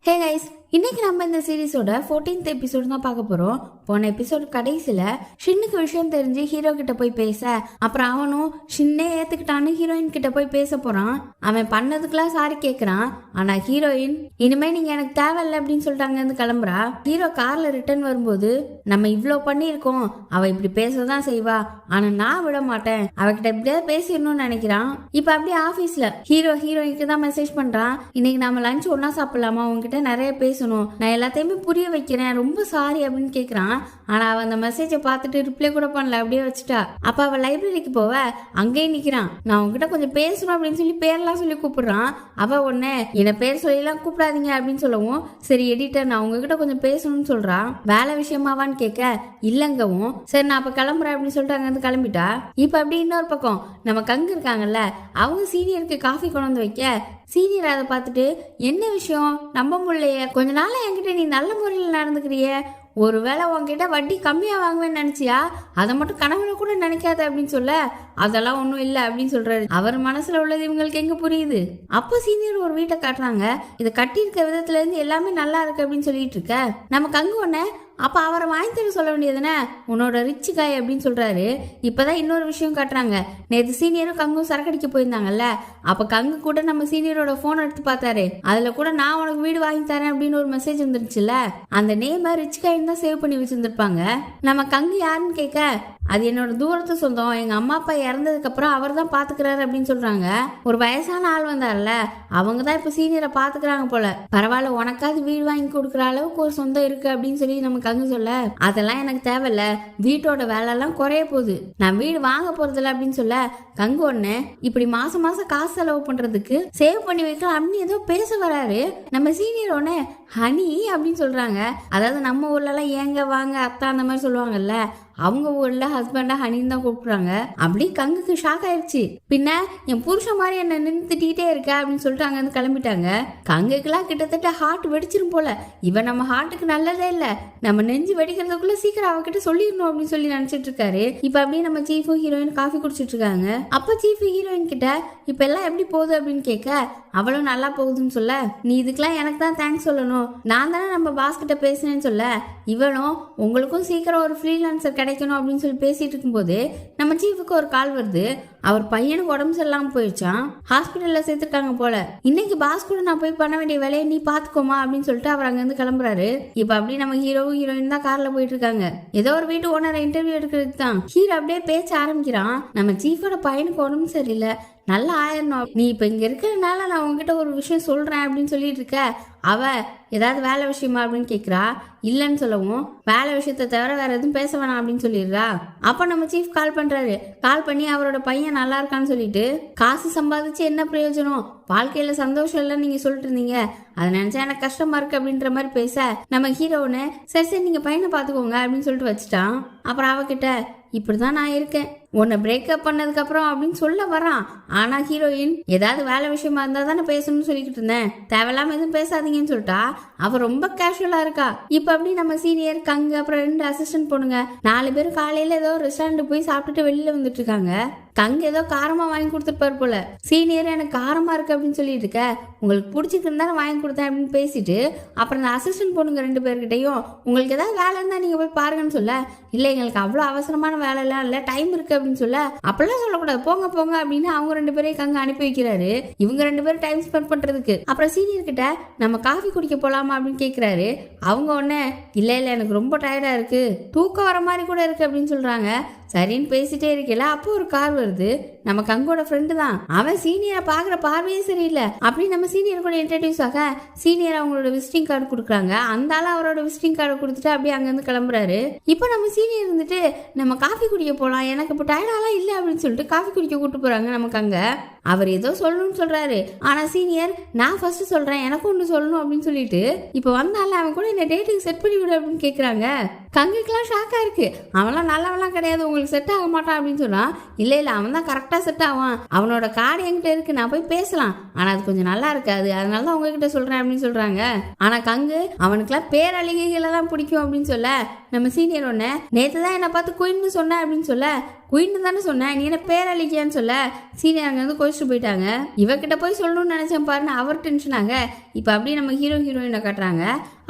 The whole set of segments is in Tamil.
ஹே கைஸ், இன்னைக்கு நம்ம இந்த சீரீஸோட 14th எபிசோடு தான் பார்க்க போறோம். போன எபிசோடு கடைசியில ஷின்னுக்கு விஷயம் தெரிஞ்சு ஹீரோ கிட்ட போய் பேச, அப்புறம் அவனும் ஷின்னே ஏத்துக்கிட்டான்னு ஹீரோயின் கிட்ட போய் பேச போறான். அவன் பண்ணதுக்கெல்லாம் சாரி கேட்கறான். ஆனா ஹீரோயின் இனிமே நீங்க எனக்கு தேவையில்லை அப்படின்னு சொல்லிட்டாங்க இருந்து கிளம்புறா. ஹீரோ கார்ல ரிட்டர்ன் வரும்போது நம்ம இவ்வளோ பண்ணியிருக்கோம், அவ இப்படி பேசதான் செய்வா, ஆனா நான் விட மாட்டேன், அவகிட்ட எப்படியாவது பேசிடணும்னு நினைக்கிறான். இப்ப அப்படியே ஆபீஸ்ல ஹீரோயினுக்கு தான் மெசேஜ் பண்றான். இன்னைக்கு நம்ம லஞ்ச் ஒன்னா சாப்பிடலாமா, உங்ககிட்ட நிறைய பேசணும், நான் எல்லாத்தையுமே புரிய வைக்கிறேன், ரொம்ப சாரி அப்படின்னு கேக்குறான். ஆனா அவ அந்த மெசேஜை பார்த்துட்டு ரிப்ளை கூட பண்ணல, அப்படியே வச்சுட்டா. அப்ப அவ லைப்ரரிக்கு போவ, அங்கேயே நிக்கிறான். நான் உங்ககிட்ட கொஞ்சம் பேசணும் அப்படின்னு சொல்லி பேரெல்லாம் சொல்லி கூப்பிடுறான். அவ உடனே என்ன பேர் சொல்லிலாம் கூப்பிடாதீங்க அப்படின்னு சொல்லவும், சரி எடிட்டர் நான் உங்ககிட்ட கொஞ்சம் பேசணும்னு சொல்றான். வேலை விஷயமாவான்னு கேட்க இல்லங்கவும், சரி நான் அப்ப கிளம்புறேன் அப்படின்னு சொல்லிட்டு அங்க இருந்து கிளம்பிட்டா. இப்ப அப்படி இன்னொரு பக்கம் நம்ம கங்கு இருக்காங்கல்ல, அவங்க சீனியருக்கு காஃபி கொண்டு வந்து வைக்க சீனியர் அதை பார்த்துட்டு என்ன விஷயம் நம்ப முடியலையே, கொஞ்ச நாள் என்கிட்ட நீ நல்ல முறையில் நடந்துக்கிறிய, ஒருவேளை உன்கிட்ட வட்டி கம்மியாக வாங்குவேன்னு நினச்சியா, அதை மட்டும் கனவுல கூட நினைக்காத அப்படின்னு சொல்ல, அதெல்லாம் ஒன்றும் இல்லை அப்படின்னு சொல்றாரு. அவர் மனசுல உள்ளது இவங்களுக்கு எங்க புரியுது. அப்போ சீனியர் ஒரு வீட்டை காட்டுறாங்க. இதை கட்டியிருக்க விதத்துல இருந்து எல்லாமே நல்லா இருக்கு அப்படின்னு சொல்லிட்டு இருக்க நம்ம கங்கு ஒண்ணு, அப்ப அவரை வாங்கி தர சொல்ல வேண்டியதுனே, உன்னோட ரிச்சு காய் அப்படின்னு சொல்றாரு. இப்பதான் இன்னொரு விஷயம் காட்டுறாங்க. நேற்று சீனியரும் கங்கும் சரக்கடிக்க போயிருந்தாங்கல்ல, அப்ப கங்கு கூட நம்ம சீனியரோட போன் எடுத்து பார்த்தாரு. அதுல கூட நான் உனக்கு வீடு வாங்கி தரேன் அப்படின்னு ஒரு மெசேஜ் வந்துருச்சுல்ல, அந்த நேம ரிச் காயின்னு தான் சேவ் பண்ணி வச்சிருந்திருப்பாங்க. நம்ம கங்கு யாருன்னு கேட்க, அது என்னோட தூரத்து சொந்தம், எங்க அம்மா அப்பா இறந்ததுக்கு அப்புறம் அவர் தான் பாத்துக்கிறாரு அப்படின்னு சொல்றாங்க. ஒரு வயசான ஆள் வந்தார்ல, அவங்க தான் இப்ப சீனியரை பாத்துக்கிறாங்க போல. பரவாயில்ல, உனக்காவது வீடு வாங்கி கொடுக்குற அளவுக்கு ஒரு சொந்தம் இருக்கு அப்படின்னு சொல்லி நம்ம கங்கு சொல்ல, அதெல்லாம் எனக்கு தேவையில்ல, வீட்டோட வேலை எல்லாம் குறைய போகுது, நான் வீடு வாங்க போறதில்ல அப்படின்னு சொல்ல, கங்கு ஒண்ணு இப்படி மாசம் மாசம் காசு செலவு பண்றதுக்கு சேவ் பண்ணி வைக்கலாம் அப்படின்னு ஏதோ பேச வராரு. நம்ம சீனியர் ஒண்ணு ஹனி அப்படின்னு சொல்றாங்க. அதாவது நம்ம ஊர்ல எல்லாம் ஏங்க வாங்க அத்தா அந்த மாதிரி சொல்லுவாங்கல்ல, அவங்க ஊர்ல ஹஸ்பண்டா ஹனின்னு தான் கூப்பிடுறாங்க. அப்படி கங்குக்கு ஷாக் ஆயிடுச்சு. பின்ன என் புருஷன் மாதிரி என்ன நிறுத்திட்டே இருக்க அப்படின்னு சொல்லிட்டு அங்க இருந்து கிளம்பிட்டாங்க. கங்குக்கெல்லாம் கிட்டத்தட்ட ஹார்ட் வெடிச்சிரும் போல. இவன் நம்ம ஹார்ட்டுக்கு நல்லதே இல்ல, நம்ம நெஞ்சு வெடிக்கிறதுக்குள்ள சீக்கிரம் அவகிட்ட சொல்லிடணும் அப்படின்னு சொல்லி நினைச்சிட்டு இருக்காரு. இப்ப அப்படியே நம்ம சீஃபும் ஹீரோயின் காஃபி குடிச்சிட்டு இருக்காங்க. அப்ப சீஃப் ஹீரோயின் கிட்ட இப்ப எல்லாம் எப்படி போகுது அப்படின்னு கேட்க, அவளும் நல்லா போகுதுன்னு சொல்ல, நீ இதுக்கெல்லாம் எனக்கு தான் தேங்க்ஸ் சொல்லணும், நான் தானே நம்ம பாஸ் கிட்ட பேசினேன்னு சொல்ல, இவனும் உங்களுக்கும் சீக்கிரம் ஒரு ஃப்ரீலான்சர் கிடைக்கணும் அப்படின்னு சொல்லி பேசிட்டு இருக்கும்போது நம்ம சீஃபுக்கு ஒரு கால் வருது. அவர் பையனுக்கு உடம்பு சரியில்லாம போயிடுச்சான், ஹாஸ்பிட்டல்ல சேர்த்துட்டாங்க போல. இன்னைக்கு பாஸ் கூட நான் போய் பண்ண வேண்டிய வேலையை நீ பாத்துக்கோமா அப்படின்னு சொல்லிட்டு அவர் அங்க இருந்து கிளம்புறாரு. இப்ப அப்படி நம்ம ஹீரோவும் ஹீரோயின் தான் கார்ல போயிட்டு இருக்காங்க. ஏதோ ஒரு வீட்டு ஓனரை இன்டர்வியூ எடுக்கிறதுக்கு தான். ஹீரோ அப்படியே பேச்ச ஆரம்பிக்கிறான். நம்ம சீஃபோட பையனுக்கு உடம்பு சரியில்லை, நல்லா ஆயிரணும், நீ இப்ப இங்க இருக்கிறதுனால நான் உங்ககிட்ட ஒரு விஷயம் சொல்றேன் அப்படின்னு சொல்லிட்டு இருக்க, அவ ஏதாவது வேலை விஷயமா அப்படின்னு கேட்குறா. இல்லைன்னு சொல்லவும், வேலை விஷயத்த தவிர வேற எதுவும் பேச வேணாம் அப்படின்னு சொல்லிடுறா. அப்போ நம்ம சீஃப் கால் பண்றாரு. கால் பண்ணி அவரோட பையன் நல்லா இருக்கான்னு சொல்லிட்டு, காசு சம்பாதிச்சு என்ன பிரயோஜனம், வாழ்க்கையில சந்தோஷம் இல்லைன்னு நீங்க சொல்லிட்டு இருந்தீங்க, அதை நினைச்சா எனக்கு கஷ்டமா இருக்கு அப்படின்ற மாதிரி பேச, நம்ம ஹீரோன்னு சரி சரி நீங்க பையனை பாத்துக்கோங்க அப்படின்னு சொல்லிட்டு வச்சுட்டான். அப்புறம் அவகிட்ட இப்படிதான் நான் இருக்கேன், உன்னை பிரேக்கப் பண்ணதுக்கு அப்புறம் அப்படின்னு சொல்ல வரான். ஆனா ஹீரோயின் ஏதாவது வேலை விஷயமா இருந்தா தானே பேசணும்னு சொல்லிக்கிட்டு இருந்தேன், தேவையில்லாம எதுவும் பேசாதீங்கன்னு சொல்லிட்டா. அவ ரொம்ப கேஷுவலா இருக்கா. இப்ப அப்படி நம்ம சீனியர் கங்கு அப்புறம் 2 அசிஸ்டன்ட் பொண்ணுங்க 4 பேரும் காலையில ஏதோ ரெஸ்டாரண்ட் போய் சாப்பிட்டுட்டு வெளியில வந்துட்டு இருக்காங்க. கங்கு ஏதோ காரமா வாங்கி கொடுத்துருப்பாரு போல. சீனியர் எனக்கு காரமா இருக்கு அப்படின்னு சொல்லிட்டு இருக்க, உங்களுக்கு பிடிச்சிருக்கு தானே வாங்கி கொடுத்தேன் அப்படின்னு பேசிட்டு, அப்புறம் அந்த அசிஸ்டன்ட் பொண்ணுங்க 2 பேர்கிட்டையும் உங்களுக்கு ஏதாவது வேலை இருந்தா நீங்க போய் பாருங்கன்னு சொல்ல, இல்ல எங்களுக்கு அவ்வளவு அவசரமான வேலை எல்லாம் இல்ல, டைம் இருக்கு அப்படின்னு சொல்ல, அப்படிலாம் சொல்லக்கூடாது போங்க போங்க அப்படின்னு அவங்க 2 பேரையும் கங்கு அனுப்பி வைக்கிறாரு. இவங்க 2 பேரும் டைம் ஸ்பெண்ட் பண்றதுக்கு. அப்புறம் சீனியர் கிட்ட நம்ம காஃபி குடிக்க போலாமா அப்படின்னு கேக்குறாரு. அவங்க ஒண்ணு இல்ல இல்ல எனக்கு ரொம்ப டயர்டா இருக்கு, தூக்கம் வர மாதிரி கூட இருக்கு அப்படின்னு சொல்றாங்க. சரின்னு பேசிட்டே இருக்கல, அப்போ ஒரு கார் வருது. நம்ம கங்கோட ஃப்ரெண்டு தான். அவன் சீனியரை பாக்குற பார்வையே சரியில்லை. அப்படி நம்ம சீனியர் கூட இன்ட்ரடியூஸ் ஆக சீனியர் அவங்களோட விசிட்டிங் கார்டு கொடுக்குறாங்க. அந்த ஆள் அவரோட விசிட்டிங் கார்டு கொடுத்துட்டு அப்படியே அங்கிருந்து கிளம்புறாரு. இப்போ நம்ம சீனியர் இருந்துட்டு நம்ம காஃபி குடிக்க போலாம், எனக்கு இப்போ டயர்டாலாம் இல்லை அப்படின்னு சொல்லிட்டு காஃபி குடிக்க கூட்டு போறாங்க. நமக்கு அங்க அவர் ஏதோ சொல்லணும்னு சொல்றாரு. ஆனா சீனியர் நான் ஃபர்ஸ்ட் சொல்றேன், எனக்கு ஒன்று சொல்லணும் அப்படின்னு சொல்லிட்டு இப்போ வந்தால அவன் கூட என்ன டேட்டுக்கு செட் பண்ணி விடு அப்படின்னு கேட்குறாங்க. கங்குக்கெல்லாம் ஷாக்கா இருக்கு. அவன்லாம் நல்லவெல்லாம் கிடையாது, உங்களுக்கு செட் ஆக மாட்டான் அப்படின்னு சொன்னா, இல்ல இல்ல அவன் தான் கரெக்டா செட் ஆவான், அவனோட கார்டு என்கிட்ட இருக்கு, நான் போய் பேசலாம், ஆனா அது கொஞ்சம் நல்லா இருக்காது, அதனாலதான் உங்ககிட்ட சொல்றேன் அப்படின்னு சொல்றாங்க. ஆனா கங்கு அவனுக்குலாம் பேரழிகைகளை தான் பிடிக்கும் அப்படின்னு சொல்ல, நம்ம சீனியர் ஒண்ணு நேத்து தான் என்ன பார்த்து குயின்னு சொன்ன அப்படின்னு சொல்ல, குயின் தானே சொன்னேன், நீ என்ன பேரழிக்கியான்னு சொல்ல சீனியர் அங்க வந்து கோச்சிட்டு போயிட்டாங்க. இவகிட்ட போய் சொல்லணும்னு நினைச்சேன் பாருன்னு அவர் டென்ஷன் ஆக இப்ப அப்படியே நம்ம ஹீரோயினை காட்டுறாங்க.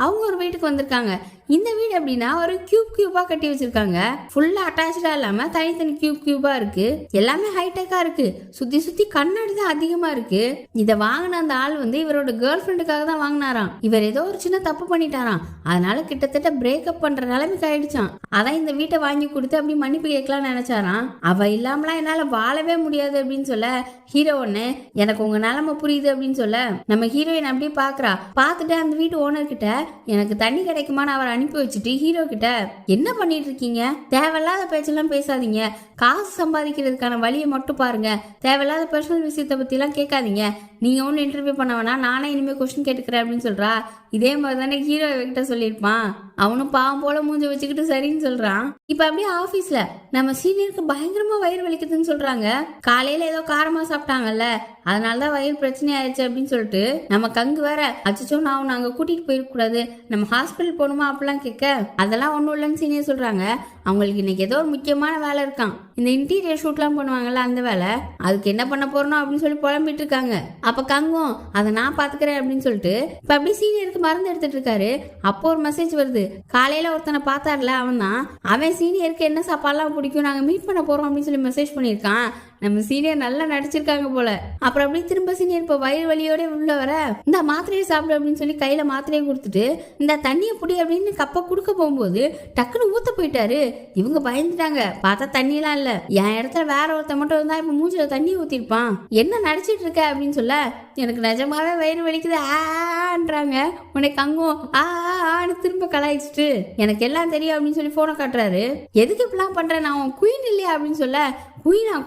அவங்க ஒரு வீட்டுக்கு வந்திருக்காங்க. இந்த வீடு எப்படின்னா ஒரு கியூபா கட்டி வச்சிருக்காங்க. ஃபுல்லா அட்டாச்சா இல்லாம தனித்தனி கியூபா இருக்கு. எல்லாமே ஹைடெக்கா இருக்கு. சுத்தி சுத்தி கண்ணாடி தான் அதிகமா இருக்கு. இதை வாங்கின அந்த ஆள் வந்து இவரோட கேர்ள் ஃப்ரெண்டுக்காக தான் வாங்கினாராம். இவர் ஏதோ ஒரு சின்ன தப்பு பண்ணிட்டாராம். அதனால கிட்டத்தட்ட பிரேக்கப் பண்ற நிலைமைக்கு ஆயிடுச்சான். அதான் இந்த வீட்டை வாங்கி கொடுத்து அப்படி மன்னிப்பு கேட்கலாம்னு நினைச்சாராம். அவ இல்லாமலாம் என்னால வாழவே முடியாது அப்படின்னு சொல்ல ஹீரோ ஒண்ணு எனக்கு உங்க நிலைமை புரியுது அப்படின்னு சொல்ல நம்ம ஹீரோயின் அப்படியே பாக்குறா. பாத்துட்டு அந்த வீட்டு ஓனர் கிட்ட எனக்கு தண்ணி கிடைக்குமான்னு அவர் அனுப்பி வச்சுட்டு ஹீரோ கிட்ட என்ன பண்ணிட்டு இருக்கீங்க, தேவையில்லாத பேச்செல்லாம் பேசாதீங்க, காசு சம்பாதிக்கிறதுக்கான வழியை மட்டும் பாருங்க, தேவையில்லாத பர்சனல் விஷயத்தை பத்தி எல்லாம் கேட்காதீங்க, நீங்க ஒன்னும் இன்டர்வியூ பண்ண வேணா, நானே இனிமே கொஸ்டின் கேட்டுக்கிறேன் அப்படின்னு சொல்றா. இதே மாதிரி தானே ஹீரோ கிட்ட சொல்லியிருப்பான். அவனும் பாவம் போல மூஞ்ச வச்சுக்கிட்டு சரின்னு சொல்றான். இப்ப அப்படியே ஆபீஸ்ல நம்ம சீனியருக்கு பயங்கரமா வயிறு வலிக்குதுன்னு சொல்றாங்க. காலையில ஏதோ காரமா சாப்பிட்டாங்கல்ல, அதனாலதான் வயிறு பிரச்சனை ஆயிடுச்சு அப்படின்னு சொல்லிட்டு நம்ம கங்கு வேற அச்சோ நான் அங்க கூட்டிட்டு போயிருக்க கூடாது, நம்ம ஹாஸ்பிட்டல் போகணுமா அப்படிலாம் கேட்க அதெல்லாம் ஒண்ணும் இல்லைன்னு சீனியர் சொல்றாங்க. அவங்களுக்கு இன்னைக்கு ஏதோ ஒரு முக்கியமான வேலை இருக்கான், இந்த இன்டீரியர் ஷூட்லாம் பண்ணுவாங்கல்ல அந்த வேலை, அதுக்கு என்ன பண்ண போறோம் அப்படின்னு சொல்லி புலம்பிட்டு இருக்காங்க. அப்ப கங்கும் அதை நான் பாத்துக்கிறேன் அப்படின்னு சொல்லிட்டு இப்ப அப்படி சீனியருக்கு மருந்து எடுத்துட்டு இருக்காரு. அப்போ ஒரு மெசேஜ் வருது. காலையில ஒருத்தனை பார்த்தாருல அவன் தான், அவன் சீனியருக்கு என்ன சாப்பாடுலாம் பிடிக்கும், நாங்க மீட் பண்ண போறோம் அப்படின்னு சொல்லி மெசேஜ் பண்ணியிருக்கான். நம்ம சீனியர் நல்லா நடிச்சிருக்காங்க போல. அப்புறம் அப்படியே திரும்ப சீனியர் இப்ப வயிறு வலியோட உள்ள வர இந்த மாத்திரையை சாப்பிடு அப்படின்னு சொல்லி கையில மாத்திரையை கொடுத்துட்டு இந்த தண்ணியை புடி அப்படின்னு கப்ப குடுக்க போகும்போது டக்குன்னு ஊத்த போயிட்டாரு. இவங்க பயந்துட்டாங்க. பார்த்தா தண்ணியெல்லாம் இல்ல, என் இடத்துல வேற ஒருத்த மட்டும் இருந்தா இப்ப மூஞ்சில தண்ணி ஊத்திருப்பான். என்ன நடிச்சிட்டு இருக்க அப்படின்னு சொல்ல எனக்கு நிஜமாவே வயிறு வலிக்குது ஆன்றாங்க. உன்னை கங்கும் ஆன்னு திரும்ப கலாய்ச்சிட்டு எனக்கு எல்லாம் தெரியும் அப்படின்னு சொல்லி போனை காட்டுறாரு. எதுக்கு இப்படிலாம் பண்ற, நான் உன் குயின் இல்லையா அப்படின்னு சொல்ல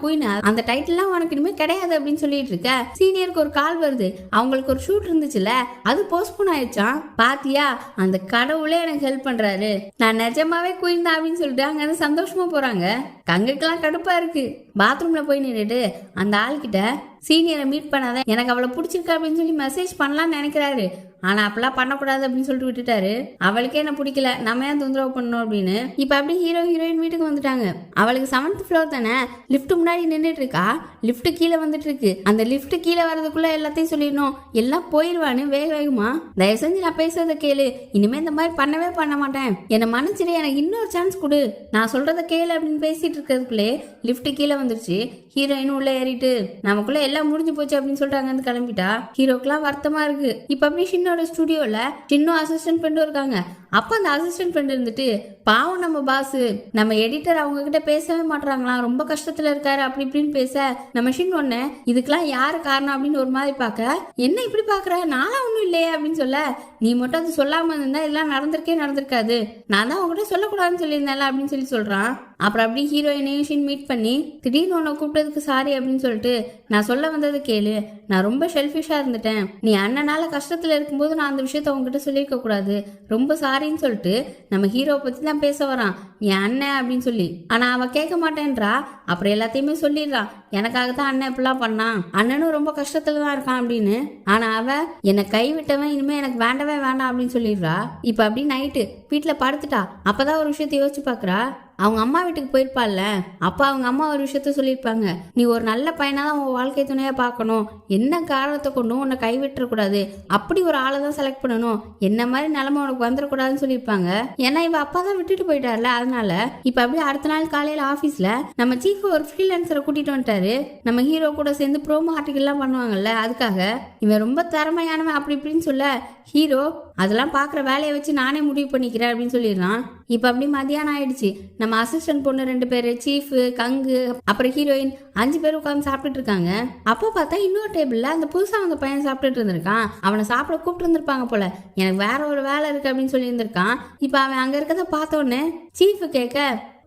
குயினா அந்த டைட்டில்லாம் உனக்கு இனிமே கிடையாது அப்படின்னு சொல்லிட்டு இருக்க. சீனியருக்கு ஒரு கால் வருது. அவங்களுக்கு ஒரு ஷூட் இருந்துச்சுல, அது போஸ்ட்போன் ஆயிடுச்சான். பாத்தியா, அந்த கடவுளே எனக்கு ஹெல்ப் பண்றாரு, நான் நிஜமாவே குயின் தான் அப்படின்னு சொல்லிட்டு அங்க இருந்து சந்தோஷமா போறாங்க. கங்குக்கெல்லாம் கடுப்பா இருக்கு. பாத்ரூம்ல போய் நின்றுட்டு அந்த ஆள்கிட்ட சீனியரை மீட் பண்ணாத, எனக்கு அவளை பிடிச்சிருக்கா அப்படின்னு சொல்லி மெசேஜ் பண்ணலாம்னு நினைக்கிறாரு. ஆனா அப்பெல்லாம் பண்ணக்கூடாது அப்படின்னு சொல்லிட்டு விட்டுட்டாரு. அவளுக்கே என்ன பிடிக்கல, நம்ம ஏன் தொந்தரவு பண்ணணும் அப்படின்னு. இப்ப அப்படி ஹீரோயின் வீட்டுக்கு வந்துட்டாங்க. அவளுக்கு 7th ஃப்ளோர் தானே, லிப்ட் முன்னாடி நின்றுட்டு இருக்கா. லிப்ட் கீழே வந்துட்டு இருக்கு. அந்த லிப்ட் கீழே வர்றதுக்குள்ள எல்லாத்தையும் சொல்லிடணும், எல்லாம் போயிருவான்னு வேகமா தயவு செஞ்சு நான் பேசுறத கேளு, இனிமே இந்த மாதிரி பண்ணவே பண்ண மாட்டேன், என்னை மன்னிச்சிடு, எனக்கு இன்னொரு சான்ஸ் கொடு, நான் சொல்றத கேளு அப்படின்னு பேசிட்டு இருக்கிறதுக்குள்ளே லிப்ட் கீழே வந்துருச்சு. ஹீரோயின் உள்ள ஏறிட்டு நமக்குள்ள எல்லாம் முடிஞ்சு போச்சு அப்படின்னு சொல்லிட்டு அங்க இருந்து கிளம்பிட்டா. ஹீரோக்கெல்லாம் வருத்தமா இருக்கு. இப்ப அப்படி ஷின்னோட ஸ்டுடியோல சின்ன அசிஸ்டன்ட் ஃப்ரெண்டும் இருக்காங்க. அப்ப அந்த அசிஸ்டன்ட் ஃப்ரெண்ட் இருந்துட்டு பாவம் நம்ம பாஸ், நம்ம எடிட்டர் அவங்க கிட்ட பேசவே மாட்டாங்களாம், ரொம்ப கஷ்டத்துல இருக்காரு அப்படி இப்படின்னு பேச நம்ம ஷின் ஒண்ணு இதுக்கெல்லாம் யாரு காரணம் அப்படின்னு ஒரு மாதிரி பாக்க, என்ன இப்படி பாக்குற, நானா ஒண்ணும் இல்லையே அப்படின்னு சொல்ல, நீ மட்டும் அது சொல்லாம இருந்தா இதெல்லாம் நடந்திருக்காது, நான் தான் உங்ககிட்ட சொல்லக்கூடாதுன்னு சொல்லியிருந்தேன்ல அப்படின்னு சொல்லி சொல்றான். அப்புறம் அப்படி ஹீரோயினையும் ஷின் மீட் பண்ணி திடீர்னு உன்னை கூப்பிட்டதுக்கு சாரி அப்படின்னு சொல்லிட்டு நான் சொல்ல வந்தது கேளு, நான் ரொம்ப ஷெல்ஃபிஷா இருந்துட்டேன், நீ அண்ணனால கஷ்டத்துல இருக்கும்போது நான் அந்த விஷயத்த உங்ககிட்ட சொல்லியிருக்க கூடாது, ரொம்ப சாரின்னு சொல்லிட்டு நம்ம ஹீரோவை பத்தி தான் பேச வரான், என் அண்ணன் அப்படின்னு சொல்லி. ஆனா அவ கேட்க மாட்டேன்றா. அப்புறம் எல்லாத்தையுமே சொல்லிடுறான், எனக்காகத்தான் அண்ணன் இப்படிலாம் பண்ணான், அண்ணனும் ரொம்ப கஷ்டத்துல தான் இருக்கான் அப்படின்னு. ஆனா அவ என்னை கைவிட்டவன் இனிமே எனக்கு வேண்டவே வேண்டாம் அப்படின்னு சொல்லிடுறா. இப்ப அப்படி நைட்டு வீட்டுல படுத்துட்டா. அப்பதான் ஒரு விஷயத்த யோசிச்சு பாக்குறா. அவங்க அம்மா வீட்டுக்கு போயிருப்பாள்ல, அப்ப அவங்க அம்மா ஒரு விஷயத்த சொல்லியிருப்பாங்க, நீ ஒரு நல்ல பையனாதான் உன் வாழ்க்கை துணையா பார்க்கணும், என்ன காரணத்தை கொண்டும் உன்னை கைவிட்டக்கூடாது, அப்படி ஒரு ஆளை தான் செலக்ட் பண்ணணும், என்ன மாதிரி நிலைமை உனக்கு வந்துடக்கூடாதுன்னு சொல்லியிருப்பாங்க. ஏன்னா இவ அப்பா தான் விட்டுட்டு போயிட்டார்ல, அதனால இப்ப அப்படியே அடுத்த நாள் காலையில ஆபீஸ்ல நம்ம சீஃப் ஒரு ஃப்ரீலான்சரை கூட்டிட்டு வந்துட்டாரு. நம்ம ஹீரோ கூட சேர்ந்து ப்ரோமோ ஆர்டிகல் எல்லாம் பண்ணுவாங்கல்ல, அதுக்காக இவன் ரொம்ப திறமையானவன் அப்படி இப்படின்னு சொல்ல ஹீரோ அதெல்லாம் பாக்குற வேலையை வச்சு நானே முடிவு பண்ணிக்கிறேன் அப்படின்னு சொல்லிடுறான். இப்ப அப்படி மதியானம் ஆயிடுச்சு. நம்ம அசிஸ்டன்ட் பொண்ணு 2 பேரு, சீஃப், கங்கு, அப்புறம் ஹீரோயின் 5 பேர் உட்காந்து சாப்பிட்டுட்டு இருக்காங்க. அப்போ பார்த்தா இன்னொரு டேபிள்ல அந்த புதுசா அந்த பையன் சாப்பிட்டுட்டு இருந்திருக்கான். அவனை சாப்பிட கூப்பிட்டு இருந்திருப்பாங்க போல, எனக்கு வேற ஒரு வேலை இருக்கு அப்படின்னு சொல்லி இருந்திருக்கான். இப்ப அவன் அங்க இருக்கத பார்த்தோன்னே சீஃப் கேட்க,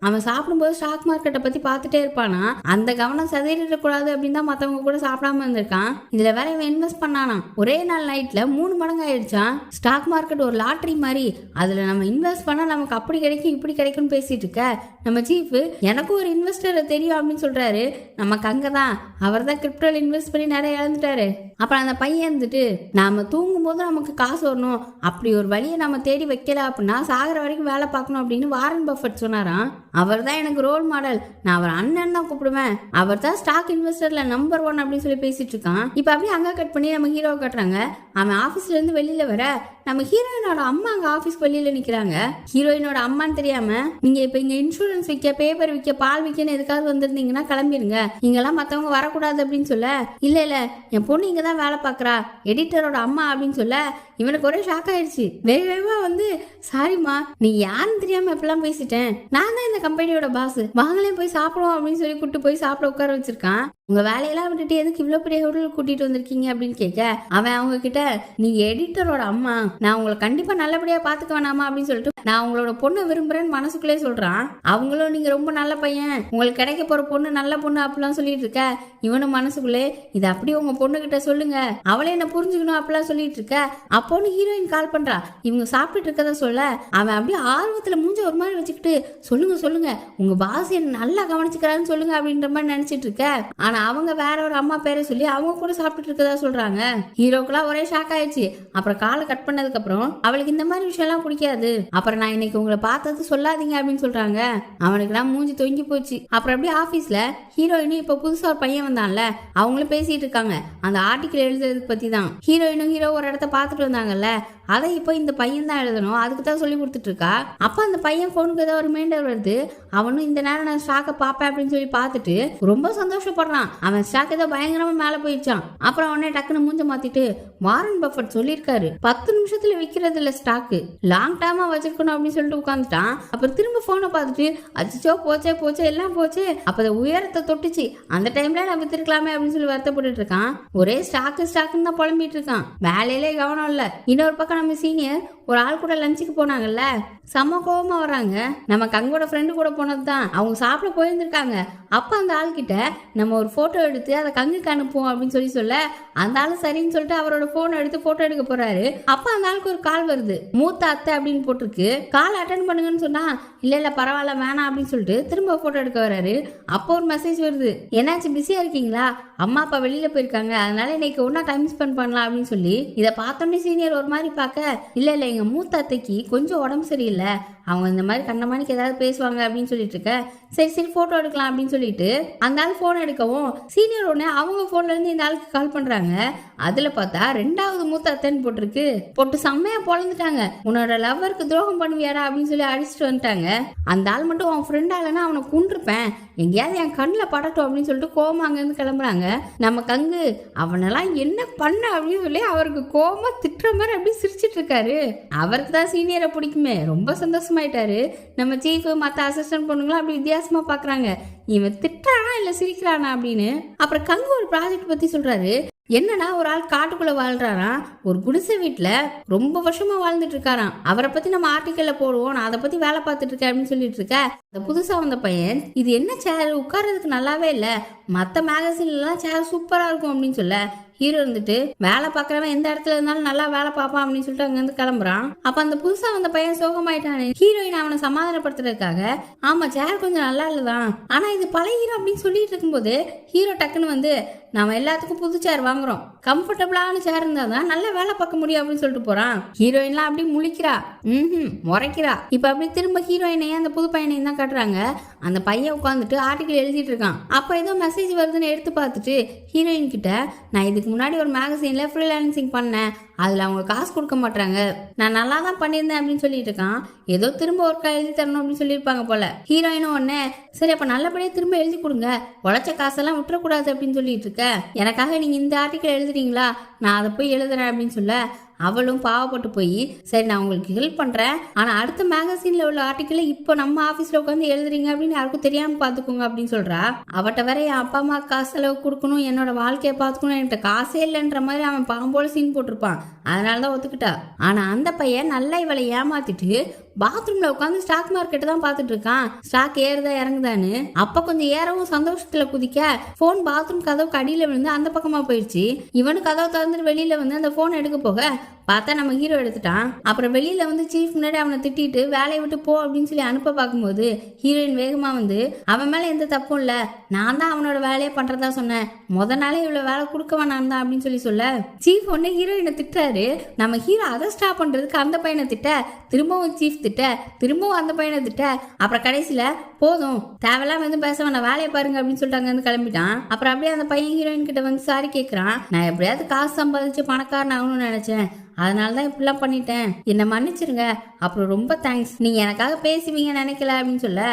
அவன் சாப்பிடும்போது ஸ்டாக் மார்க்கெட்டை பத்தி பார்த்துட்டே இருப்பானா, அந்த கவனம் சதையிடக்கூடாது அப்படின்னு தான் மற்றவங்க கூட சாப்பிடாம இருந்திருக்கான். இதுல வேற இவன் இன்வெஸ்ட் பண்ணானா, ஒரே நாள் நைட்ல 3 மடங்கு ஆயிடுச்சான். ஸ்டாக் மார்க்கெட் ஒரு லாட்டரி மாதிரி, அதுல நம்ம இன்வெஸ்ட் பண்ணா நமக்கு அப்படி கிடைக்கும் இப்படி கிடைக்கும்னு பேசிட்டு இருக்க நம்ம சீஃப், எனக்கும் ஒரு இன்வெஸ்டர் தெரியும் அப்படின்னு சொல்றாரு. நமக்கு அங்கதான் அவர் தான் கிரிப்டோல இன்வெஸ்ட் பண்ணி நிறைய இழந்துட்டாரு. அப்புறம் அந்த பையன் இருந்துட்டு, நாம தூங்கும் போது நமக்கு காசு வரணும், அப்படி ஒரு வழியை நம்ம தேடி வைக்கல அப்படின்னா சாகிற வரைக்கும் வேலை பார்க்கணும் அப்படின்னு வாரன் பஃபெட் சொன்னாராம். அவர் தான் எனக்கு ரோல் மாடல், நான் அவர் அண்ணன் தான் கூப்பிடுவேன், அவர் தான் ஸ்டாக் இன்வெஸ்டர்ல நம்பர் 1 அப்படின்னு சொல்லி பேசிட்டு இருக்கான். இப்ப அப்படியே அங்க கட் பண்ணி நம்ம ஹீரோ கட்டுறாங்க. அவன் ஆபீஸ்ல இருந்து வெளியில வர நம்ம ஹீரோயினோட அம்மா அங்க ஆபீஸ்க்கு வெளியில நிக்கிறாங்க. ஹீரோயினோட அம்மான்னு தெரியாம நீங்க இப்ப இங்க இன்சூரன்ஸ் விற்க, பேப்பர் விற்க, பால் விற்கன்னு எதுக்காவது வந்திருந்தீங்கன்னா கிளம்பிடுங்க, இங்கெல்லாம் மத்தவங்க வரக்கூடாது அப்படின்னு சொல்ல, இல்ல என் பொண்ணு இங்கதான் வேலை பாக்குறா, எடிட்டரோட அம்மா அப்படின்னு சொல்ல இவனுக்கு ஒரே ஷாக் ஆயிடுச்சு. வேகமா வந்து சாரிம்மா, நீ யாருன்னு தெரியாம எப்பெல்லாம் பேசிட்டேன், நான் தான் இந்த கம்பெனியோட பாஸ், வாங்களே போய் சாப்பிடுவோம் அப்படின்னு சொல்லி கூட்டு போய் சாப்பிட உட்கார வச்சிருக்கான். உங்க வேலையெல்லாம் விட்டுட்டு எதுக்கு இவ்வளவு பெரிய ஹோட்டல் கூட்டிட்டு வந்திருக்கீங்க அப்படின்னு கேட்க அவன் அவங்க கிட்ட, நீங்க எடிட்டரோட அம்மா, நான் உங்களை கண்டிப்பா நல்லபடியா பாத்துக்க வேணாமா அப்படின்னு சொல்லிட்டு நான் உங்களோட பொண்ணை விரும்புறேன்னு மனசுக்குள்ளே சொல்றான். அவங்களும் நீங்க ரொம்ப நல்ல பையன், உங்களுக்கு கிடைக்க போற பொண்ணு நல்ல பொண்ணு அப்படிலாம் சொல்லிட்டு இருக்க. இவனும் மனசுக்குள்ளே இது அப்படியே உங்க பொண்ணு கிட்ட சொல்லுங்க, அவளே என்ன புரிஞ்சுக்கணும் அப்படிலாம் சொல்லிட்டு இருக்க. அப்போன்னு ஹீரோயின் கால் பண்றா. இவங்க சாப்பிட்டுட்டு இருக்கத சொல்ல அவன் அப்படியே ஆர்வத்துல மூஞ்ச ஒரு மாதிரி வச்சுக்கிட்டு, சொல்லுங்க உங்க பாஸ் என்ன நல்லா கவனிச்சுக்கிறான்னு சொல்லுங்க அப்படின்ற மாதிரி நினைச்சிட்டு இருக்க. ஆனா அவங்க வேற ஒரு அம்மா பேரை சொல்லி அவங்க கூட சாப்பிட்டுட்டு இருக்கதா சொல்றாங்க. ஹீரோக்கெல்லாம் ஒரே ஷாக் ஆயிடுச்சு. அப்புறம் காலை கட் பண்ணதுக்கு அப்புறம் அவளுக்கு இந்த மாதிரி விஷயம் எல்லாம் பிடிக்காது, அப்புறம் நான் இன்னைக்கு உங்களை பார்த்தது சொல்லாதீங்க அப்படின்னு சொல்றாங்க. அவனுக்குலாம் மூஞ்சி தொங்கி போச்சு. அப்புறம் அப்படியே ஆபீஸ்ல ஹீரோயினும் இப்ப புதுசா ஒரு பையன் வந்தான்ல, அவங்களும் பேசிட்டு இருக்காங்க அந்த ஆர்டிக்கல் எழுதுறதுக்கு பத்தி தான். ஹீரோயினும் ஹீரோ ஒரு இடத்த பார்த்துட்டு வந்தாங்கல்ல, அதை இப்போ இந்த பையன் தான் எழுதணும், அதுக்கு தான் சொல்லி கொடுத்துட்டு இருக்கா. அப்ப அந்த பையன் போனுக்கு ஏதோ ஒரு ரிமைண்டர் வருது. அவனும் இந்த நேரம் நான் ஸ்டாக்கை பார்ப்பேன் அப்படின்னு சொல்லி பார்த்துட்டு ரொம்ப சந்தோஷப்படுறான். அவன் ஸ்டாக் ஏதோ பயங்கரமா மேல போயிடுச்சான். அப்புறம் அவனே டக்குன்னு மூஞ்ச மாத்திட்டு, வாரன் பஃபட் சொல்லியிருக்காரு 10 நிமிஷத்துல விற்கிறது இல்ல ஸ்டாக்கு, லாங் டைமா வச்சிருக்கணும் அப்படின்னு சொல்லிட்டு உட்காந்துட்டான். அப்புறம் திரும்ப போனை பார்த்துட்டு, அச்சோ போச்சே எல்லாம் போச்சு, அப்ப உயரத்தை தொட்டுச்சு, அந்த டைம்ல நான் வித்திருக்கலாமே அப்படின்னு சொல்லி வருத்தப்பட்டு இருக்கான். ஒரே ஸ்டாக்குன்னு தான் புலம்பிட்டு இருக்கான். வேலையிலே கவனம் இல்ல. இன்னொரு பக்கம் நம்ம சீனியர் ஒரு ஆள் கூட லஞ்சுக்கு போனாங்கல்ல, செம்ம கோவமா வராங்க. நம்ம கங்கோட ஃப்ரெண்டு கூட போனது தான். அவங்க சாப்பிட போயிருந்திருக்காங்க. அப்ப அந்த ஆள் கிட்ட நம்ம ஒரு போட்டோ எடுத்து அதை கங்குக்கு அனுப்புவோம் அப்படின்னு சொல்ல அந்த ஆளு சரின்னு சொல்லிட்டு அவரோட போனை எடுத்து போட்டோ எடுக்க போறாரு. அப்ப அந்த ஆளுக்கு ஒரு கால் வருது, மூத்த அத்தை அப்படின்னு போட்டிருக்கு. கால் அட்டன் பண்ணுங்கன்னு சொன்னா இல்ல பரவாயில்ல வேணாம் அப்படின்னு சொல்லிட்டு திரும்ப போட்டோ எடுக்க வராரு. அப்போ ஒரு மெசேஜ் வருது, என்னாச்சு பிஸியா இருக்கீங்களா, அம்மா அப்பா வெளியில போயிருக்காங்க, அதனால இன்னைக்கு ஒன்னா டைம் ஸ்பெண்ட் பண்ணலாம் அப்படின்னு சொல்லி. இதை பார்த்தோன்னே சீனியர் ஒரு மாதிரி பார்க்க, இல்ல எங்க மூத்த அத்தைக்கு கொஞ்சம் உடம்பு சரியில்லை, அவங்க இந்த மாதிரி கண்ணமானிக்கு ஏதாவது பேசுவாங்க அப்படின்னு சொல்லிட்டு இருக்க. சரி போட்டோ எடுக்கலாம் அப்படின்னு சொல்லிட்டு அந்த ஆள் போன் எடுக்கவும் சீனியர் உடனே அவங்க போன்ல இருந்து இந்த ஆளுக்கு கால் பண்றாங்க. அதுல பார்த்தா 2வது மூத்த அத்தைன்னு போட்டிருக்கு. போட்டு செம்மையா பொழந்துட்டாங்க. உன்னோட லவ்வருக்கு துரோகம் பண்ணுவியாடா அப்படின்னு சொல்லி அடிச்சுட்டு வந்துட்டாங்க. அந்த ஆள் மட்டும் அவன் ஃப்ரெண்டா இல்லைன்னா அவனை கொண்டிருப்பேன், எங்கேயாவது என் கண்ணில் படட்டும் அப்படின்னு சொல்லிட்டு கோவமா அங்கேருந்து கிளம்புறாங்க. நம்ம கங்கு அவனெல்லாம் என்ன பண்ண அப்படின்னு சொல்லி அவருக்கு கோவமா திட்டுற மாதிரி அப்படி சிரிச்சிட்டு இருக்காரு. அவருக்கு தான் சீனியரை பிடிக்குமே, ரொம்ப சந்தோஷமாயிட்டாரு. நம்ம சீஃப் மற்ற அசிஸ்டன்ட் பொண்ணுங்களும் அப்படி வித்தியாசமா பாக்குறாங்க, இவன் திட்டுறானா இல்ல சிரிக்கிறானா அப்படின்னு. அப்புறம் கங்கு ஒரு ப்ராஜெக்ட் பத்தி சொல்றாரு. என்னன்னா ஒரு ஆள் காட்டுக்குள்ள வாழ்றாராம், ஒரு குடிசை வீட்டுல ரொம்ப வருஷமா வாழ்ந்துட்டு இருக்காராம். அவரை பத்தி நம்ம ஆர்டிக்கல்ல போடுவோம், நான் அதை பத்தி வேலை பார்த்துட்டு இருக்கேன் அப்படின்னு சொல்லிட்டு இருக்க. அந்த புதுசா வந்த பையன், இது என்ன சேர், உட்கார்றதுக்கு நல்லாவே இல்ல, மத்த மேகசின்ல எல்லாம் சேர் சூப்பரா இருக்கும் அப்படின்னு சொல்ல, ஹீரோ இருந்துட்டு வேலை பாக்குறவன் எந்த இடத்துல இருந்தாலும் நல்லா வேலை பார்ப்பான் அப்படின்னு சொல்லிட்டு அங்க இருந்து கிளம்புறான். அப்ப அந்த புதுசா வந்த பையன் சோகமாயிட்டானே. ஹீரோயின் அவனை சமாதானப்படுத்துறதுக்காக, ஆமா சேர் கொஞ்சம் நல்லா இல்லதான், ஆனா இது பழகிரும் அப்படின்னு சொல்லிட்டு இருக்கும்போது ஹீரோ டக்குன்னு வந்து, நாம எல்லாத்துக்கும் புது சேர் வாங்குறோம், கம்ஃபர்டபுளான சேர் இருந்தாதான் நல்லா வேலை பார்க்க முடியும் அப்படின்னு சொல்லிட்டு போறான். ஹீரோயின்லாம் அப்படி முழிக்கிறா, முறைக்கிறா. இப்ப அப்படி திரும்ப ஹீரோயினையும் அந்த புது பையனையும் தான் காட்டுறாங்க. அந்த பையன் உட்காந்துட்டு ஆர்டிக்கல் எழுதிட்டு இருக்கான். அப்ப ஏதோ மெசேஜ் வருதுன்னு எடுத்து பார்த்துட்டு ஹீரோயின் கிட்ட, நான் இதுக்கு முன்னாடி ஒரு மேகசின்ல ஃப்ரீலான்சிங் பண்ணேன், அதுல அவங்க காசு கொடுக்க மாட்டாங்க, நான் நல்லா தான் பண்ணியிருந்தேன் அப்படின்னு சொல்லிட்டு இருக்கான். ஏதோ திரும்ப ஒர்க்கா எழுதி தரணும் அப்படின்னு சொல்லியிருப்பாங்க போல. ஹீரோயினும் ஒன்னே, சரி அப்ப நல்லபடியா திரும்ப எழுதி கொடுங்க, உழைச்ச காசெல்லாம் விட்டுறக்கூடாது அப்படின்னு சொல்லிட்டு இருக்க. எனக்காக நீங்க இந்த ஆர்டிக்கல் எழுதுறீங்களா, நான் அதை போய் எழுதுறேன் அப்படின்னு சொல்ல, அவளும் பாவப்பட்டு போய், சரி நான் உங்களுக்கு ஹெல்ப் பண்றேன், ஆனா அடுத்த மேகசின்ல உள்ள ஆர்டிக்கலை இப்போ நம்ம ஆபீஸ்ல உட்காந்து எழுதுறீங்க அப்படின்னு யாருக்கும் தெரியாம பாத்துக்கோங்க அப்படின்னு சொல்றா. அவட்ட வேற என் அப்பா அம்மா காசு செலவு கொடுக்கணும், என்னோட வாழ்க்கையை பாத்துக்கணும், என்கிட்ட காசே இல்லைன்ற மாதிரி அவன் பாம்போல சீன் போட்டிருப்பான். அதனாலதான் ஒத்துக்கிட்டா. ஆனா அந்த பையன் நல்லா இவளை ஏமாத்திட்டு பாத்ரூம்ல உட்காந்து ஸ்டாக் மார்க்கெட் தான் பாத்துட்டு இருக்கான், ஸ்டாக் ஏறுதா இறங்குதான்னு. அப்ப கொஞ்சம் ஏறவும் சந்தோஷத்துல குதிக்க போன் பாத்ரூம் கதவுக்கு அடியில விழுந்து அந்த பக்கமா போயிடுச்சு. இவனு கதவை திறந்துட்டு வெளியில வந்து அந்த போன் எடுக்க போக பார்த்தா நம்ம ஹீரோ எடுத்துட்டான். அப்புறம் வெளியில வந்து சீஃப் முன்னாடி அவனை திட்டிட்டு வேலையை விட்டு போ அப்படின்னு சொல்லி அனுப்ப பார்க்கும்போது ஹீரோயின் வேகமா வந்து அவன் மேல எந்த தப்பும் இல்ல, நான் தான் அவனோட வேலையை பண்றதா சொன்னேன், முத நாளே இவ்வளவு வேலை கொடுக்க வேணாம் தான் அப்படின்னு சொல்ல சீஃப் ஒன்னு ஹீரோயினை திட்டுறாரு. நம்ம ஹீரோ அதை ஸ்டாப் பண்றதுக்கு அந்த பையனை திட்ட, திரும்பவும் சீஃப் திட்ட, திரும்பவும் அந்த பையனை திட்ட, அப்புறம் கடைசியில போதும் தேவையில்லாம எதுவும் பேச வேணாம் வேலையை பாருங்க அப்படின்னு சொல்லிட்டு அங்க வந்து கிளம்பிட்டான். அப்புறம் அப்படியே அந்த பையன் ஹீரோயின் கிட்ட வந்து சாரி கேட்கறான். நான் எப்படியாவது காசு சம்பாதிச்சு பணக்காரன் ஆகணும்னு நினைச்சேன், அதனாலதான் இப்படிலாம் பண்ணிட்டேன், என்ன மன்னிச்சிருங்க, அப்புறம் ரொம்ப தேங்க்ஸ், நீங்க எனக்காக பேசுவீங்க நினைக்கல அப்படின்னு சொல்ல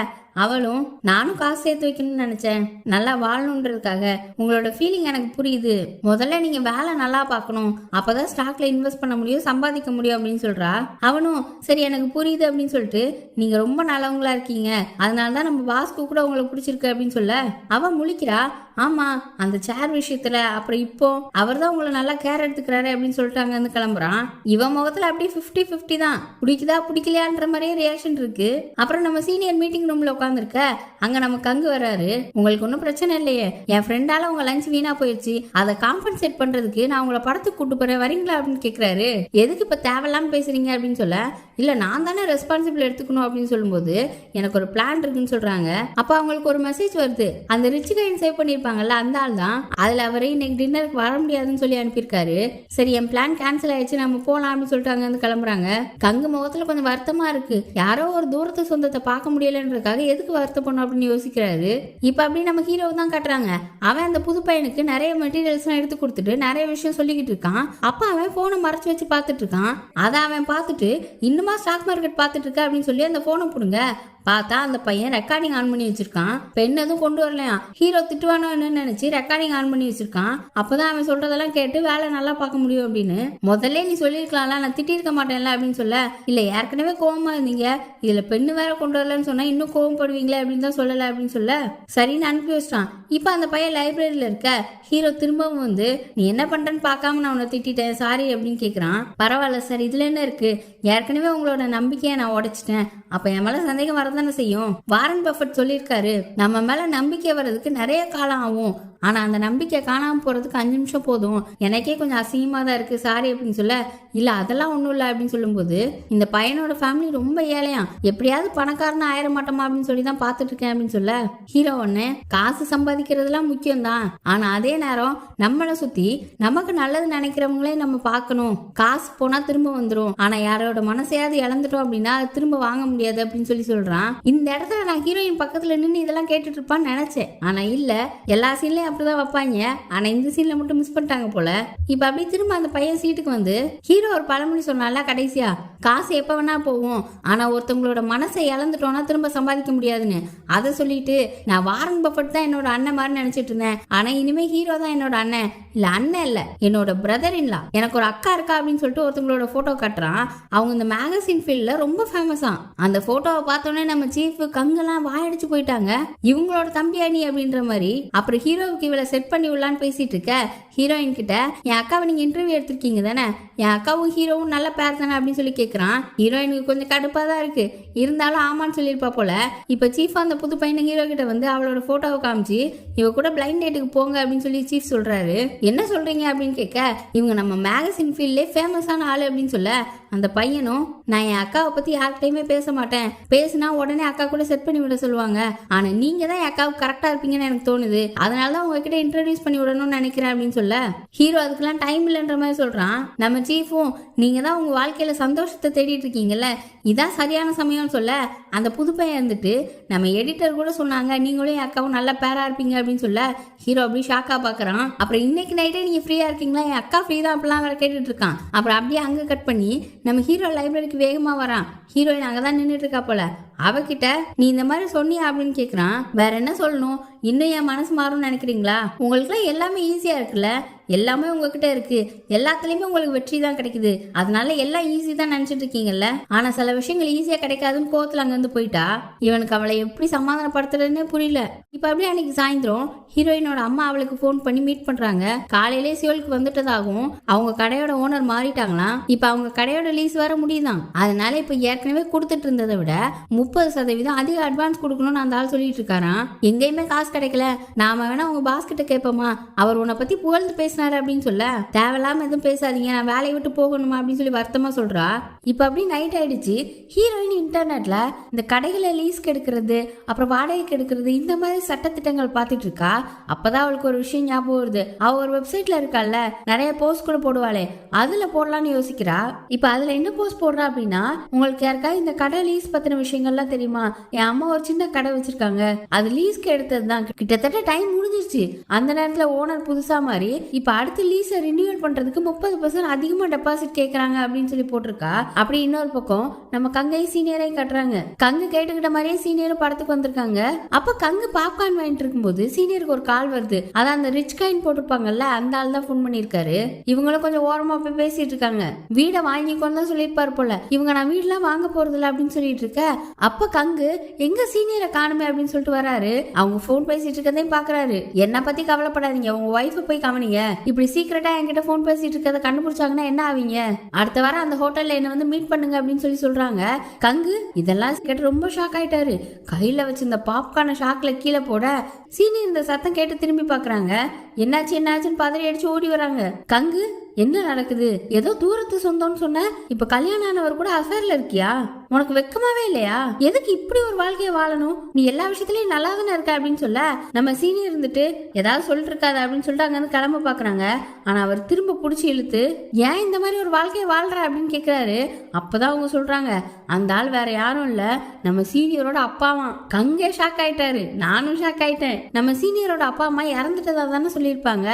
அவளும் நானும் காசு சேர்த்து வைக்கணும்னு நினைச்சேன், நல்லா வாழணுன்றதுக்காக, உங்களோட ஃபீலிங் எனக்கு புரியுது, முதல்ல நீங்க வேலை நல்லா பார்க்கணும், அப்பதான் ஸ்டாக்ல இன்வெஸ்ட் பண்ண முடியும், சம்பாதிக்க முடியும் அப்படின்னு சொல்றா. அவனும் சரி எனக்கு புரியுது அப்படின்னு சொல்லிட்டு நீங்க ரொம்ப நல்லவங்களா இருக்கீங்க, அதனாலதான் நம்ம பாஸ்க்கு கூட உங்களுக்கு பிடிச்சிருக்கு அப்படின்னு சொல்ல அவன் முழிக்கிறா. ஆமா அந்த சேர் விஷயத்துல அப்புறம் இப்போ அவர் தான் உங்களை நல்லா கேர் எடுத்துக்கிறாரு அப்படின்னு சொல்லிட்டு அங்க இருந்து கிளம்புறான். இவன் முகத்துல அப்படியே 50-50 தான், பிடிக்குதா பிடிக்கலையான்ற மாதிரியே ரியாக்ஷன் இருக்கு. அப்புறம் நம்ம சீனியர் மீட்டிங் ரூம்ல உட்காந்துருக்க அங்க நம்ம கங்கு வராரு. உங்களுக்கு ஒன்றும் பிரச்சனை இல்லையே, என் ஃப்ரெண்டால உங்க லஞ்ச் வீணா போயிடுச்சு, அதை காம்பன்சேட் பண்றதுக்கு நான் உங்களை படத்துக்கு கூட்டு போறேன் வரீங்களா அப்படின்னு கேக்குறாரு. எதுக்கு இப்ப தேவையில்லாம பேசுறீங்க அப்படின்னு சொல்ல இல்ல நான் தானே ரெஸ்பான்சிபிள் எடுத்துக்கணும் அப்படின்னு சொல்லும்போது எனக்கு ஒரு பிளான் இருக்குன்னு சொல்றாங்க. அப்ப அவங்களுக்கு ஒரு மெசேஜ் வருது, அந்த ரிச் கைன் சேவ் பண்ணிருப்பாங்கல்ல அந்த ஆள் தான், அதுல அவரை இன்னைக்கு டின்னருக்கு வர முடியாதுன்னு சொல்லி அனுப்பியிருக்காரு. சரி என் பிளான் கேன்சல் ஆயிடுச்சு, நம்ம போலாம் அப்படின்னு சொல்லிட்டு அங்க இருந்து கிளம்புறாங்க. கங்கு முகத்துல கொஞ்சம் வருத்தமா இருக்கு, யாரோ ஒரு தூரத்து சொந்தத்தை பார்க்க முடியலன்றதுக்காக எதுக்கு வருத்தப்படணும் அப்படின்னு யோசிக்கிறாரு. இப்ப அப்படி நம்ம ஹீரோ தான் காட்டுறாங்க. அவன் அந்த புது பையனுக்கு நிறைய மெட்டீரியல்ஸ் எல்லாம் எடுத்து கொடுத்துட்டு நிறைய விஷயம் சொல்லிக்கிட்டு இருக்கான். அப்ப அவன் போனை மறைச்சு வச்சு பார்த்துட்டு இருக்கான். அதை அவன் பார்த்துட்டு இன்னுமா ஸ்டாக் மார்க்கெட் பார்த்துட்டு இருக்க அப்படின்னு சொல்லி அந்த போனை கொடுங்க. பார்த்தா அந்த பையன் ரெக்கார்டிங் ஆன் பண்ணி வச்சிருக்கான். பெண் எதுவும் கொண்டு வரலையா, ஹீரோ திட்டுவானோ என்னன்னு நினைச்சு ரெக்கார்டிங் ஆன் பண்ணி வச்சிருக்கான். அப்பதான் அவன் சொல்றதெல்லாம் கேட்டு வேலை நல்லா பார்க்க முடியும் அப்படின்னு. முதல்ல நீ சொல்லிருக்கலாம்ல, நான் திட்டி இருக்க மாட்டேன்ல அப்படின்னு சொல்ல இல்ல ஏற்கனவே கோவமா இருந்தீங்க, இதுல பெண்ணு வேற கொண்டு வரலன்னு சொன்னா இன்னும் கோவப்படுவீங்களே அப்படின்னு தான் சொல்லல அப்படின்னு சொல்ல சரின்னு அனுப்பி வச்சிட்டான். இப்ப அந்த பையன் லைப்ரரியில இருக்க ஹீரோ திரும்பவும் வந்து நீ என்ன பண்றேன்னு பார்க்காம நான் உன்னை திட்டேன் சாரி அப்படின்னு கேக்குறான். பரவாயில்ல சார், இதுல என்ன இருக்கு, ஏற்கனவே உங்களோட நம்பிக்கையை நான் உடைச்சிட்டேன், அப்ப என் மேல சந்தேகம் வரதானே செய்யும். வாரன் பஃபட் சொல்லியிருக்காரு, நம்ம மேல நம்பிக்கை வர்றதுக்கு நிறைய காலம் ஆகும், ஆனா அந்த நம்பிக்கை காணாம போறதுக்கு 5 நிமிஷம் போதும், எனக்கே கொஞ்சம் அசிங்கமா தான் இருக்கு சாரி அப்படின்னு சொல்ல இல்ல அதெல்லாம் ஒண்ணும் இல்லை அப்படின்னு சொல்லும்போது இந்த பையனோட ஃபேமிலி ரொம்ப ஏழையா, எப்படியாவது பணக்காரனா ஆயிர மாட்டோமா அப்படின்னு சொல்லி தான் பாத்துட்டு இருக்கேன் அப்படின்னு சொல்ல ஹீரோ ஒண்ணு காசு சம்பாதிக்கிறதுலாம் முக்கியம் தான், ஆனா அதே நேரம் நம்மளை சுத்தி நமக்கு நல்லது நினைக்கிறவங்களே நம்ம பார்க்கணும். காசு போனா திரும்ப வந்துடும், ஆனா யாரோட மனசையாவது இழந்துட்டோம் அப்படின்னா அது திரும்ப வாங்க முடியாது அப்படின்னு சொல்லி சொல்றான். இந்த இடத்துல நான் ஹீரோயின் பக்கத்துல நின்று இதெல்லாம் கேட்டுட்டு இருப்பான்னு நினைச்சேன், ஆனா இல்ல எல்லா சீன்லயும் அப்படிதான் வைப்பாங்க, ஆனா இந்த சீன்ல மட்டும் மிஸ் பண்ணிட்டாங்க போல. இப்ப அப்படியே திரும்ப அந்த பையன் சீட்டுக்கு வந்து ஹீரோ ஒரு பழமொழி சொன்னால கடைசியா, காசு எப்ப வேணா போகும், ஆனா ஒருத்தவங்களோட மனசை இழந்துட்டோம்னா திரும்ப சம்பாதிக்க முடியாதுன்னு அதை சொல்லிட்டு நான் வாரன் பஃபட் தான் என்னோட அண்ணன் மாதிரி நினைச்சிட்டு இருந்தேன், ஆனா இனிமே ஹீரோ தான் என்னோட அண்ணன், இல்ல அண்ணன் இல்ல என்னோட பிரதர் இன்லா, எனக்கு ஒரு அக்கா இருக்கா அப்படின்னு சொல்லிட்டு ஒருத்தவங்களோட போட்டோ காட்டுறான். அவங்க இந்த மேகசின் ஃபீல்ட்ல ரொம்ப ஃபேமஸா. அந்த போட்டோவை பார்த்தோன்னே நம்ம சீஃப் கங்கெல்லாம் வாயடிச்சு போயிட்டாங்க, இவங்களோட தம்பி அணி அப்படின்ற மாதிரி. அப்புறம் ஹீரோவுக்கு இவளை செட் பண்ணி விடலான்னு பேசிட்டு இருக்க ஹீரோயின் கிட்ட என் அக்காவை நீங்க இன்டர்வியூ எடுத்திருக்கீங்க தானே, என் அக்காவும் ஹீரோவும் நல்ல பேர் தானே அப்படின்னு சொல்லி கேட்கறான். ஹீரோயினுக்கு கொஞ்சம் கடுப்பா தான் இருக்கு, இருந்தாலும் ஆமான்னு சொல்லியிருப்பா போல. இப்ப சீஃப் அந்த புது பையன் ஹீரோ கிட்ட வந்து அவளோட போட்டோவை காமிச்சு இவ கூட பிளைண்ட் டேட்டுக்கு போங்க அப்படின்னு சொல்லி சீஃப் சொல்றாரு. என்ன சொல்றீங்க அப்படின்னு கேட்க இவங்க நம்ம மேகசின் ஃபீல்ட்ல ஃபேமஸான ஆளு அப்படின்னு சொல்ல அந்த பையனும் நான் என் அக்காவை பத்தி யார்கிட்டயுமே பேச மாட்டேன், பேசினா உடனே அக்கா கூட செட் பண்ணி விட சொல்லுவாங்க, ஆனா நீங்க தான் என் அக்காவுக்கு கரெக்டா இருப்பீங்கன்னு எனக்கு தோணுது, அதனாலதான் உங்ககிட்ட இன்ட்ரோடியூஸ் பண்ணி விடணும்னு நினைக்கிறேன் அப்படின்னு சொல்ல ஹீரோ அதுக்கெல்லாம் டைம் இல்லைன்ற மாதிரி சொல்றான். நம்ம சீஃபும் நீங்க தான் உங்க வாழ்க்கையில சந்தோஷத்தை தேடிட்டு இருக்கீங்கல்ல, இதான் சரியான சமயம்னு சொல்ல அந்த புது பையன் இருந்துட்டு நம்ம எடிட்டர் கூட சொன்னாங்க நீங்களும் என் அக்காவும் நல்ல பேரா இருப்பீங்க அப்படின்னு சொல்ல ஹீரோ அப்படி ஷாக்கா பாக்குறான். அப்புறம் இன்னைக்கு நைட்டே நீங்க ஃப்ரீயா இருக்கீங்களா, என் அக்கா ஃப்ரீ தான் அப்படிலாம் வேற கேட்டுட்டு இருக்கான். அப்புறம் அப்படியே அங்க கட் பண்ணி நம்ம ஹீரோ லைப்ரரிக்கு வேகமா வரான். ஹீரோயின் அங்கதான் நின்றுட்டு இருக்கா போல. அவகிட்ட நீ இந்த மாதிரி சொன்னியா அப்படின்னு கேக்குறான். வேற என்ன சொல்லணும், இன்னும் என் மனசு மாறும்னு நினைக்கிறீங்களா, உங்களுக்குலாம் எல்லாமே ஈஸியா இருக்குல்ல, எல்லாமே உங்ககிட்ட இருக்கு, எல்லாத்துலயுமே உங்களுக்கு வெற்றி தான் கிடைக்குது, அதனால எல்லாம் ஈஸி தான் நினைச்சிட்டு இருக்கீங்கல்ல, ஆனா சில விஷயங்கள் ஈஸியா கிடைக்காதுன்னு கோத்துல அங்க இருந்து போயிட்டா. இவனுக்கு அவளை எப்படி சமாதானப்படுத்துறதுன்னே புரியல. இப்ப அப்படியே அன்னைக்கு சாயந்தரம் ஹீரோயினோட அம்மா அவளுக்கு போன் பண்ணி மீட் பண்றாங்க. காலையிலே சியோலுக்கு வந்துட்டதாகவும் அவங்க கடையோட ஓனர் மாறிட்டாங்களாம். இப்ப அவங்க கடையோட லீஸ் வர முடியுதான், அதனால இப்ப ஏற்கனவே கொடுத்துட்டு இருந்ததை விட 30% அதிக அட்வான்ஸ் கொடுக்கணும்னு அந்த ஆள் சொல்லிட்டு இருக்காராம். எங்கேயுமே காசு கிடைக்கல, நாம வேணா உங்க பாஸ் கிட்ட கேட்போமா, அவர் உன்னை பத்தி புகழ்ந்து பேசின பேசினாரு அப்படின்னு சொல்ல தேவையில்லாம எதுவும் பேசாதீங்க, நான் வேலையை விட்டு போகணுமா அப்படின்னு சொல்லி வருத்தமா சொல்றா. இப்ப அப்படி நைட் ஆயிடுச்சு. ஹீரோயின் இன்டர்நெட்ல இந்த கடைகளை லீஸ்க்கு எடுக்கிறது, அப்புறம் வாடகைக்கு எடுக்கிறது, இந்த மாதிரி சட்டத்திட்டங்கள் பார்த்துட்டு இருக்கா. அப்பதான் அவளுக்கு ஒரு விஷயம் ஞாபகம் வருது. அவ ஒரு வெப்சைட்ல இருக்கால, நிறைய போஸ்ட் கூட போடுவாளே, அதுல போடலாம்னு யோசிக்கிறா. இப்ப அதுல என்ன போஸ்ட் போடுறா அப்படின்னா, உங்களுக்கு யாருக்கா இந்த கடை லீஸ் பத்தின விஷயங்கள்லாம் தெரியுமா? என் அம்மா ஒரு சின்ன கடை வச்சிருக்காங்க, அது லீஸ்க்கு எடுத்ததுதான், கிட்டத்தட்ட டைம் முடிஞ்சிருச்சு. அந்த நேரத்துல ஓனர் புதுசா மாதிரி இப்ப அடுத்து லீஸை ரினியூவல் பண்றதுக்கு 30% அதிகமா டெபாசிட் கேக்குறாங்க அப்படின்னு சொல்லி போட்டிருக்கா. அப்படி இன்னொரு பக்கம் நம்ம கங்கை சீனியரை கட்டுறாங்க. கங்கு கேட்டுக்கிட்ட மாதிரியே சீனியரும் படத்துக்கு வந்திருக்காங்க. அப்ப கங்கு பாப்கார்ன் வாங்கிட்டு இருக்கும்போது சீனியருக்கு ஒரு கால் வருது. அதான் அந்த ரிச் காயின் போட்டிருப்பாங்கல்ல, அந்த ஆள் தான் போன் பண்ணிருக்காரு. இவங்களும் கொஞ்சம் ஓரமா போய் பேசிட்டு இருக்காங்க. வீடை வாங்கிக்கொண்டு தான் சொல்லியிருப்பாரு போல. இவங்க நான் வீடுலாம் வாங்க போறது இல்லை அப்படின்னு சொல்லிட்டு இருக்க. அப்ப கங்கு எங்க சீனியரை காணுமே அப்படின்னு சொல்லிட்டு வராரு. அவங்க போன் பேசிட்டு இருக்கதையும் பாக்குறாரு. என்ன பத்தி கவலைப்படாதீங்க, உங்க ஒய்ஃபை போய் கவனிங்க. இப்படி சீக்கிரட்டா என்கிட்ட போன் பேசிட்டு இருக்கதை கண்டுபிடிச்சாங்கன்னா என்ன ஆவீங்க? அடுத்த வாரம் அந்த ஹோட்டல்ல என்ன வந்து மீட் பண்ணுங்க அப்படின்னு சொல்லி சொல்றாங்க. கங்கு இதெல்லாம் கேட்டு ரொம்ப ஷாக் ஆயிட்டாரு. கையில வச்சு இந்த பாப்கார்ன ஷாக்ல கீழே போட சீனியர் இந்த சத்தம் கேட்டு திரும்பி பாக்குறாங்க. என்னாச்சுன்னு பதறி அடிச்சு ஓடி வராங்க. கங்கு என்ன நடக்குது? ஏதோ தூரத்து சொந்தம்னு சொன்ன, இப்ப கல்யாணம் ஆனவர் கூட அஃபேர்ல இருக்கியா? உனக்கு வெக்கமாவே இல்லையா? எதுக்கு இப்படி ஒரு வாழ்க்கையை வாழணும்? நீ எல்லா விஷயத்திலயும் நல்லா தானே இருக்க அப்படின்னு சொல்ல நம்ம சீனியர் இருந்துட்டு ஏதாவது சொல்லிட்டு இருக்காது அப்படின்னு சொல்லிட்டு அங்க இருந்து கிளம்ப பாக்குறாங்க. ஆனா அவர் திரும்ப புடிச்சு இழுத்து ஏன் இந்த மாதிரி ஒரு வாழ்க்கையை வாழ்ற அப்படின்னு கேக்குறாரு. அப்பதான் அவங்க சொல்றாங்க, அந்த ஆள் வேற யாரும் இல்ல, நம்ம சீனியரோட அப்பாவான். கங்கே ஷாக் ஆயிட்டாரு, நானும் ஷாக் ஆயிட்டேன். நம்ம சீனியரோட அப்பா அம்மா இறந்துட்டதா தானே சொல்லியிருப்பாங்க,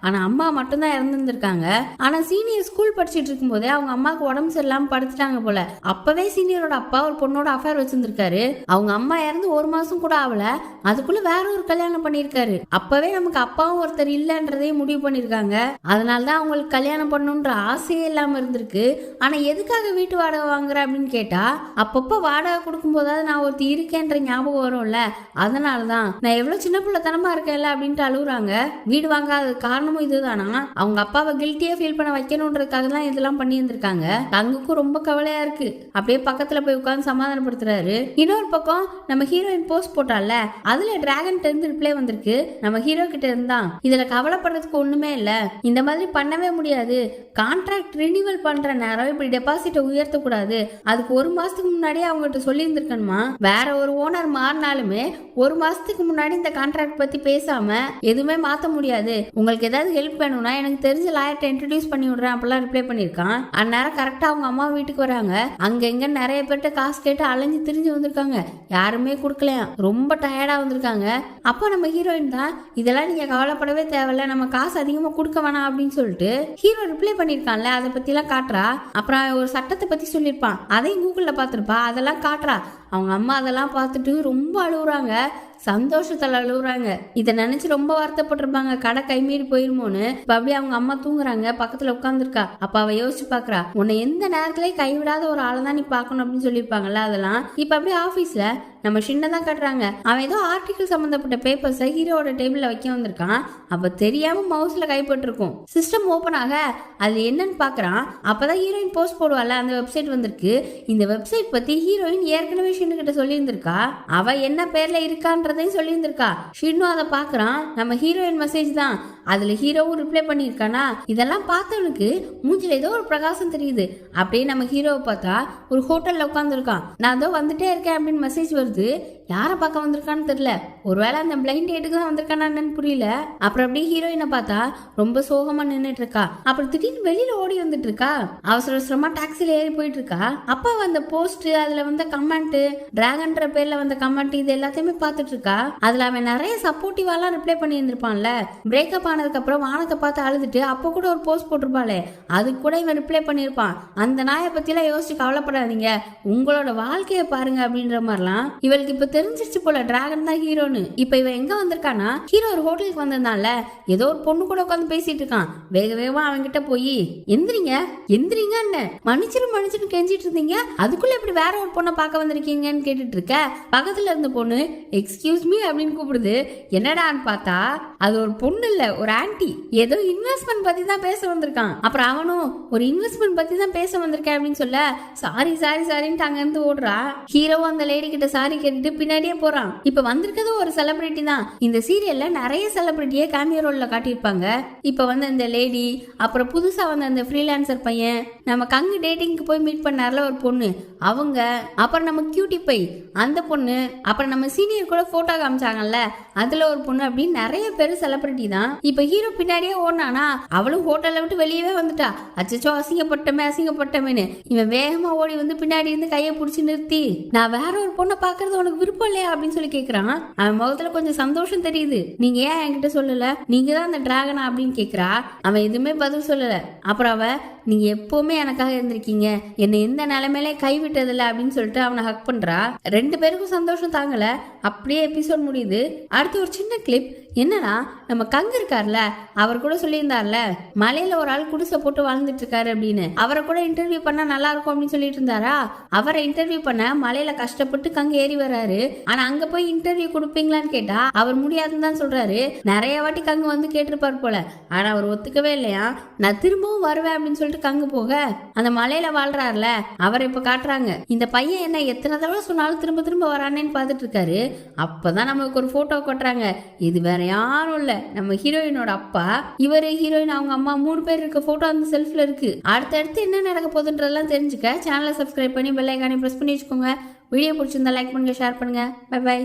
ஆனா அம்மா மட்டும்தான் இறந்துருக்காங்க. ஆனா சீனியர் ஸ்கூல் படிச்சுட்டு இருக்கும் போதே அவங்க அம்மாவுக்கு உடம்பு சரியில்லாம படுத்துட்டாங்க போல. அப்பவே சீனியரோட அப்பா ஒரு பொண்ணோட அஃபேர் வச்சிருந்திருக்காரு. அவங்க அம்மா இறந்து 1 மாசம் கூட ஆகல, அதுக்குள்ள வேற ஒரு கல்யாணம் பண்ணிருக்காரு. அப்பவே நமக்கு அப்பாவும் ஒருத்தர் இல்லன்றதையும் முடிவு பண்ணிருக்காங்க. அதனாலதான் அவங்களுக்கு கல்யாணம் பண்ணணும்ன்ற ஆசையே இல்லாம இருந்திருக்கு. ஆனா எதுக்காக வீட்டு வாடகை வாங்குற அப்படின்னு கேட்டா, அப்பப்ப வாடகை கொடுக்கும் போதாவது நான் ஒருத்தி இருக்கேன்ற ஞாபகம் வரும்ல, அதனாலதான் நான் எவ்வளவு சின்ன பிள்ளைத்தனமா இருக்கேன்ல அப்படின்ட்டு அழுகுறாங்க. வீடு வாங்காத காரணமும் இதுதானா? அவங்க அப்பாவை கில்ட்டியா ஃபீல் பண்ண வைக்கணும்ன்றதுக்காக தான் இதெல்லாம் பண்ணி இருந்திருக்காங்க. தங்குக்கும் ரொம்ப கவலையா இருக்கு. அப்படியே பக்கத்துல போய் உட்கார்ந்து சமாதானப்படுத்துறாரு. இன்னொரு பக்கம் நம்ம ஹீரோயின் போஸ்ட் போட்டால, அதுல டிராகன் இருந்து ரிப்ளை வந்திருக்கு. நம்ம ஹீரோ கிட்ட இருந்தா இதுல கவலைப்படுறதுக்கு ஒண்ணுமே இல்ல, இந்த மாதிரி பண்ணவே முடியாது. கான்ட்ராக்ட் ரினியூவல் பண்ற நேரம் இப்படி டெபாசிட்டை உயர்த்த கூடாது. அதுக்கு 1 மாசத்துக்கு முன்னாடியே அவங்ககிட்ட சொல்லி இருந்திருக்கணுமா? வேற ஒரு ஓனர் மாறினாலுமே 1 மாசத்துக்கு முன்னாடி இந்த கான்ட்ராக்ட் பத்தி பேசாம எதுவுமே மாத்த முடியாது. உங்களுக்கு ஏதாவது ஹெல்ப் வேணும்னா எனக்கு தெரிஞ்ச லாயர்ட்ட இன்ட்ரோடியூஸ் பண்ணி விடுறேன் அப்படிலாம் ரிப்ளை பண்ணிருக்கான். அந்நேரம் கரெக்டா அவங்க அம்மா வீட்டுக்கு வராங்க. அங்க எங்க நிறைய பேர்ட்ட காசு கேட்டு அலைஞ்சு திரிஞ்சு வந்திருக்காங்க. யாருமே கொடுக்கலையா, ரொம்ப டயர்டா வந்திருக்காங்க. அப்போ நம்ம ஹீரோயின் தான், இதெல்லாம் நீங்க கவலைப்படவே தேவையில்ல, நம்ம காசு அதிகமா கொடுக்க வேணாம் அப்படின்னு சொல்லிட்டு ஹீரோ ரிப்ளை பண்ணிருக்கான்ல, அதை பத்தி எல்லாம் காட்டுறா. அப்புறம் ஒரு சட்டத்தை பத்தி சொல்லியிருப்பான், அதையும் கூகுள்ல பாத்துருப்பா, அதெல்லாம் காட்டுறா. அவங்க அம்மா அதெல்லாம் பார்த்துட்டு ரொம்ப அழுகுறாங்க, சந்தோஷத்துல அழுகுறாங்க. இதை நினைச்சு ரொம்ப வருத்தப்பட்டிருப்பாங்க, கடை கைமீறி போயிருமோன்னு. இப்ப அப்படியே அவங்க அம்மா தூங்குறாங்க, பக்கத்துல உட்காந்துருக்கா. அப்ப அவ யோசிச்சு பாக்குறா, உன்னை எந்த நேரத்திலயும் கைவிடாத ஒரு ஆளை தான் நீ பாக்கணும் அப்படின்னு சொல்லியிருப்பாங்கல்ல, அதெல்லாம். இப்ப அப்படியே ஆபீஸ்ல நம்ம சின்னதான் கட்டுறாங்க. அவன் ஏதோ ஆர்டிகிள் சம்பந்தப்பட்ட பேப்பர்ஸை ஹீரோட டேபிள்ல வைக்க வந்திருக்கான். அப்ப தெரியாம மவுஸ்ல கைப்பற்றிருக்கும். சிஸ்டம் ஓபன் ஆக அது என்னன்னு பாக்குறான். அப்பதான் ஹீரோயின் போஸ்ட் போடுவாள், அந்த வெப்சைட் வந்திருக்கு. இந்த வெப்சைட் பத்தி ஹீரோயின் ஏற்கனவே ஷின்னு கிட்ட சொல்லி இருந்திருக்கா. அவ என்ன பேர்ல இருக்கான்றதையும் சொல்லி இருந்திருக்கா. ஷின்னு அதை பாக்குறான், நம்ம ஹீரோயின் மெசேஜ் தான். அதுல ஹீரோவும் ரிப்ளை பண்ணிருக்கானா. இதெல்லாம் பார்த்தவனுக்கு மூஞ்சில ஏதோ ஒரு பிரகாசம் தெரியுது. அப்படியே நம்ம ஹீரோவை பார்த்தா ஒரு ஹோட்டல்ல உட்காந்துருக்கான். நான் அதோ வந்துட்டே இருக்கேன் அப்படின்னு மெசேஜ் வருது. யாரை பார்க்க வந்திருக்கான்னு தெரியல, ஒருவேளை அந்த பிளைண்ட் டேட்டுக்கு தான் வந்திருக்கானு புரியல. அப்புறம் அப்படியே ஹீரோயினை பார்த்தா ரொம்ப சோகமா நின்றுட்டு இருக்கா. அப்புறம் திடீர்னு வெளியில ஓடி வந்துட்டு இருக்கா. அவசர அவசரமா டாக்ஸில ஏறி போயிட்டு இருக்கா. அப்பா வந்த போஸ்ட், அதுல வந்த கமெண்ட், டிராகன்ற பேர்ல வந்த கமெண்ட், இது எல்லாத்தையுமே பார்த்துட்டு இருக்கா. அதுல அவன் நிறைய சப்போர்ட்டிவாலாம் ரிப்ளை பண்ணி இருந்திருப்பான்ல. பிரேக்கப் ஆனதுக்கு அப்புறம் வானத்தை பார்த்து அழுதுட்டு அப்போ கூட ஒரு போஸ்ட் போட்டிருப்பாளே, அதுக்கு கூட இவன் ரிப்ளை பண்ணிருப்பான். அந்த நாயை பத்தி எல்லாம் யோசிச்சு கவலைப்படாதீங்க, உங்களோட வாழ்க்கையை பாருங்க அப்படின்ற மாதிரிலாம். இவளுக்கு இப்ப தெரிஞ்சிருச்சு போல டிராகன் தான் ஹீரோன்னு. இப்ப இவன் எங்க வந்திருக்கானா, ஹீரோ ஒரு ஹோட்டலுக்கு வந்திருந்தான்ல, ஏதோ ஒரு பொண்ணு கூட உட்காந்து பேசிட்டு இருக்கான். வேக வேகமா அவன்கிட்ட போய் எந்திரிங்க எந்திரிங்கன்னு மன்னிச்சிரும் கெஞ்சிட்டு இருந்தீங்க, அதுக்குள்ள இப்படி வேற ஒரு பொண்ணை பார்க்க வந்திருக்கீங்கன்னு கேட்டுட்டு இருக்க. பக்கத்துல இருந்த பொண்ணு எக்ஸ்கியூஸ் மீ அப்படின்னு கூப்பிடுது. என்னடான்னு பார்த்தா அது ஒரு பொண்ணு இல்ல, ஒரு ஆன்டி. ஏதோ இன்வெஸ்ட்மெண்ட் பத்தி தான் பேச வந்திருக்கான். அப்புறம் அவனும் ஒரு இன்வெஸ்ட்மெண்ட் பத்தி தான் பேச வந்திருக்கேன் அப்படின்னு சொல்ல சாரி சாரி சாரின்ட்டு அங்க இருந்து ஓடுறா. ஹீரோவும் அந்த லேடி கிட்ட சாரி கேட்டுட்டு பின்னாடியே போறான். இப்ப வந்திருக்கிறது ஒரு செலிபிரிட்டி தான். இந்த சீரியல்ல நிறைய செலிபிரிட்டியே கேமியோ ரோல்ல காட்டியிருப்பாங்க. இப்ப இந்த லேடி, அப்புறம் புதுசா அந்த ஃப்ரீலான்சர் பையன், நம்ம கங்கு டேட்டிங்க்கு போய் மீட் பண்ணார்ல ஒரு பொண்ணு, அவங்க, அப்புறம் நம்ம கியூட்டி பை அந்த பொண்ணு, அப்புறம் நம்ம சீனியர் கூட போட்டோ காமிச்சாங்கல்ல அதுல ஒரு பொண்ணு, அப்படின்னு நிறைய பேர் செலிபிரிட்டி தான். இப்ப ஹீரோ பின்னாடியே ஓடினானா அவளும் ஹோட்டல்ல விட்டு வெளியவே வந்துட்டா. அச்சோ அசிங்கப்பட்டமேன்னு இவன் வேகமா ஓடி பின்னாடி இருந்து கையை பிடிச்சி நிறுத்தி, நான் வேற ஒரு பொண்ணை பாக்குறது உனக்கு விருப்பம் இல்லையா அப்படின்னு சொல்லி கேக்குறான். அவன் முகத்துல கொஞ்சம் சந்தோஷம் தெரியுது. நீங்க ஏன் என்கிட்ட சொல்லல, நீங்க தான் அந்த டிராகனா அப்படின்னு கேக்குறா. அவன் எதுவுமே பதில் சொல்லல. அப்புறம் அவ, நீங்க எப்பவுமே எனக்காக இருந்திருக்கீங்க, என்னை எந்த நிலைமையில கைவிட்டதில்ல அப்படின்னு சொல்லிட்டு அவனை ஹக் பண்றா. ரெண்டு பேருக்கும் சந்தோஷம் தாங்கல. அப்படியே எபிசோட் முடியுது. அடுத்து ஒரு சின்ன கிளிப். என்னன்னா, நம்ம கங்கு இருக்கார்ல, அவர் கூட சொல்லியிருந்தார்ல மலையில ஒரு ஆள் குடிசை போட்டு வாழ்ந்துட்டு இருக்காரு அப்படின்னு. அவரை கூட இன்டர்வியூ பண்ணா நல்லா இருக்கும் அப்படின்னு சொல்லிட்டு இருந்தாரா. அவரை இன்டர்வியூ பண்ண மலையில கஷ்டப்பட்டு கங்கு ஏறி வர்றாரு. ஆனா அங்க போய் இன்டர்வியூ கொடுப்பீங்களான்னு கேட்டா அவர் முடியாதுன்னு தான் சொல்றாரு. நிறைய வாட்டி கங்கு கேட்டிருப்பார் போல. ஆனா அவர் ஒத்துக்கவே இல்லையா. நான் திரும்பவும் வருவேன் அப்படின்னு சொல்லிட்டு கங்கு போக, அந்த மலையில வாழ்றாருல அவரை இப்ப காட்டுறாங்க. இந்த பையன் என்ன எத்தனை தடவை சொன்னாலும் திரும்ப திரும்ப வரானேன்னு பாத்துட்டு இருக்காரு. அப்பதான் நமக்கு ஒரு போட்டோ கொட்டுறாங்க. இது வேற யாரும் இல்ல, நம்ம ஹீரோயினோட அப்பா. இவரு, ஹீரோயின், அவங்க அம்மா 3 பேர் இருக்க போட்டோ அந்த செல்ஃப்ல இருக்கு. அடுத்தடுத்து என்ன நடக்க போகுதுன்றதெல்லாம் தெரிஞ்சுக்க சேனலை சப்ஸ்கிரைப் பண்ணி பெல் ஐகானை பிரஸ் பண்ணி வச்சுக்கோங்க. வீடியோ பிடிச்சிருந்தா லைக் பண்ணுங்க, ஷேர் பண்ணுங்க. Bye by.